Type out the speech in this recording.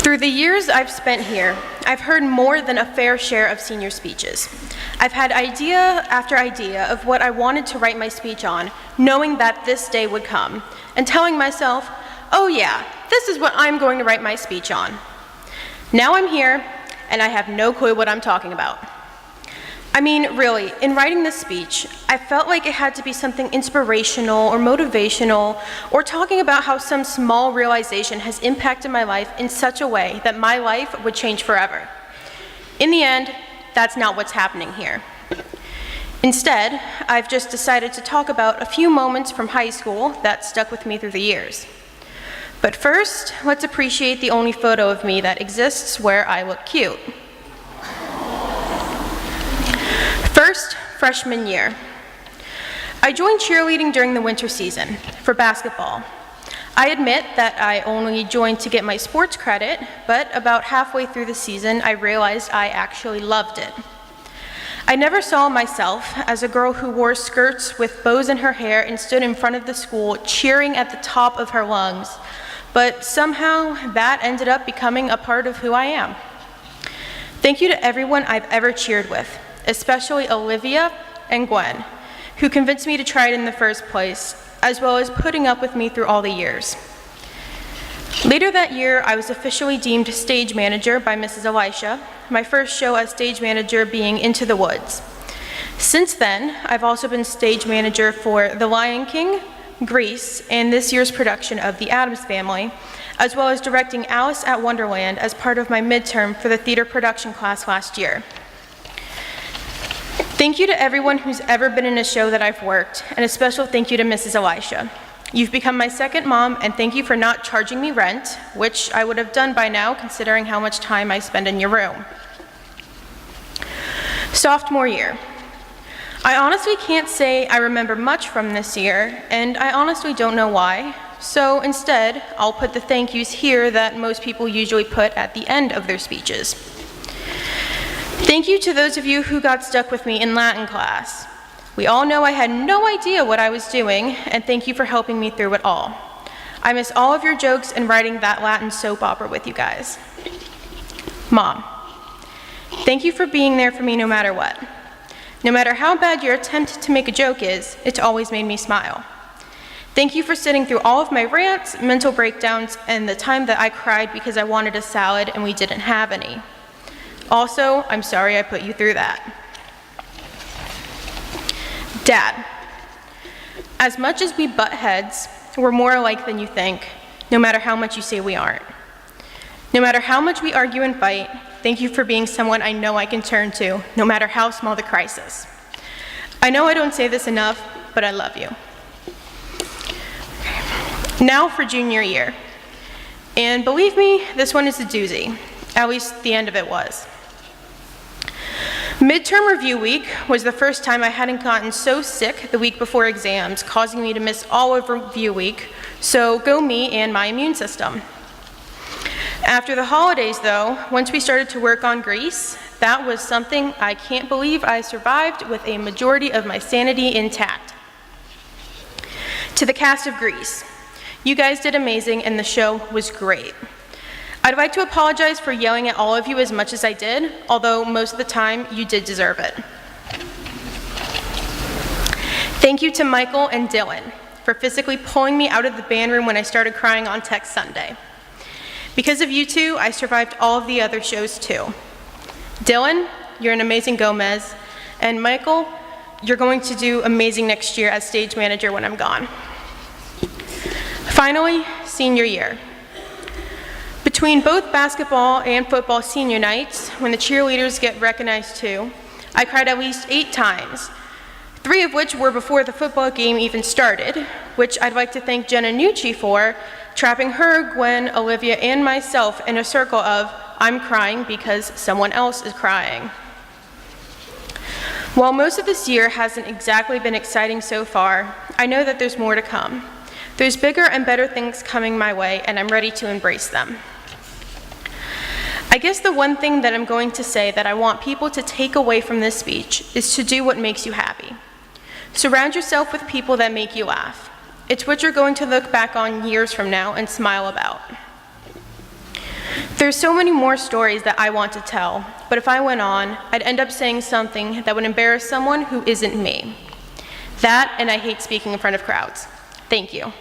Through the years I've spent here, I've heard more than a fair share of senior speeches. I've had idea after idea of what I wanted to write my speech on, knowing that this day would come, and telling myself, oh yeah, this is what I'm going to write my speech on. Now I'm here, and I have no clue what I'm talking about. I mean, really, in writing this speech, I felt like it had to be something inspirational or motivational, or talking about how some small realization has impacted my life in such a way that my life would change forever. In the end, that's not what's happening here. Instead, I've just decided to talk about a few moments from high school that stuck with me through the years. But first, let's appreciate the only photo of me that exists where I look cute. First, freshman year. I joined cheerleading during the winter season for basketball. I admit that I only joined to get my sports credit, but about halfway through the season, I realized I actually loved it. I never saw myself as a girl who wore skirts with bows in her hair and stood in front of the school cheering at the top of her lungs, but somehow that ended up becoming a part of who I am. Thank you to everyone I've ever cheered with, especially Olivia and Gwen, who convinced me to try it in the first place, as well as putting up with me through all the years. Later that year, I was officially deemed stage manager by Mrs. Elisha, my first show as stage manager being Into the Woods. Since then, I've also been stage manager for The Lion King, Grease, and this year's production of The Addams Family, as well as directing Alice at Wonderland as part of my midterm for the theater production class last year. Thank you to everyone who's ever been in a show that I've worked, and a special thank you to Mrs. Elisha. You've become my second mom, and thank you for not charging me rent, which I would have done by now considering how much time I spend in your room. Sophomore year. I honestly can't say I remember much from this year, and I honestly don't know why, so instead, I'll put the thank yous here that most people usually put at the end of their speeches. Thank you to those of you who got stuck with me in Latin class. We all know I had no idea what I was doing, and thank you for helping me through it all. I miss all of your jokes and writing that Latin soap opera with you guys. Mom, thank you for being there for me no matter what. No matter how bad your attempt to make a joke is, it's always made me smile. Thank you for sitting through all of my rants, mental breakdowns, and the time that I cried because I wanted a salad and we didn't have any. Also, I'm sorry I put you through that. Dad, as much as we butt heads, we're more alike than you think, no matter how much you say we aren't. No matter how much we argue and fight, thank you for being someone I know I can turn to, no matter how small the crisis. I know I don't say this enough, but I love you. Now for junior year. And believe me, this one is a doozy. At least the end of it was. Midterm review week was the first time I hadn't gotten so sick the week before exams, causing me to miss all of review week, so go me and my immune system. After the holidays though, once we started to work on Grease, that was something I can't believe I survived with a majority of my sanity intact. To the cast of Grease, you guys did amazing and the show was great. I'd like to apologize for yelling at all of you as much as I did, although most of the time you did deserve it. Thank you to Michael and Dylan for physically pulling me out of the band room when I started crying on Tech Sunday. Because of you two, I survived all of the other shows too. Dylan, you're an amazing Gomez, and Michael, you're going to do amazing next year as stage manager when I'm gone. Finally, senior year. Between both basketball and football senior nights, when the cheerleaders get recognized too, I cried at least 8 times, 3 of which were before the football game even started, which I'd like to thank Jenna Nucci for, trapping her, Gwen, Olivia, and myself in a circle of, I'm crying because someone else is crying. While most of this year hasn't exactly been exciting so far, I know that there's more to come. There's bigger and better things coming my way, and I'm ready to embrace them. I guess the one thing that I'm going to say that I want people to take away from this speech is to do what makes you happy. Surround yourself with people that make you laugh. It's what you're going to look back on years from now and smile about. There's so many more stories that I want to tell, but if I went on, I'd end up saying something that would embarrass someone who isn't me. That, and I hate speaking in front of crowds. Thank you.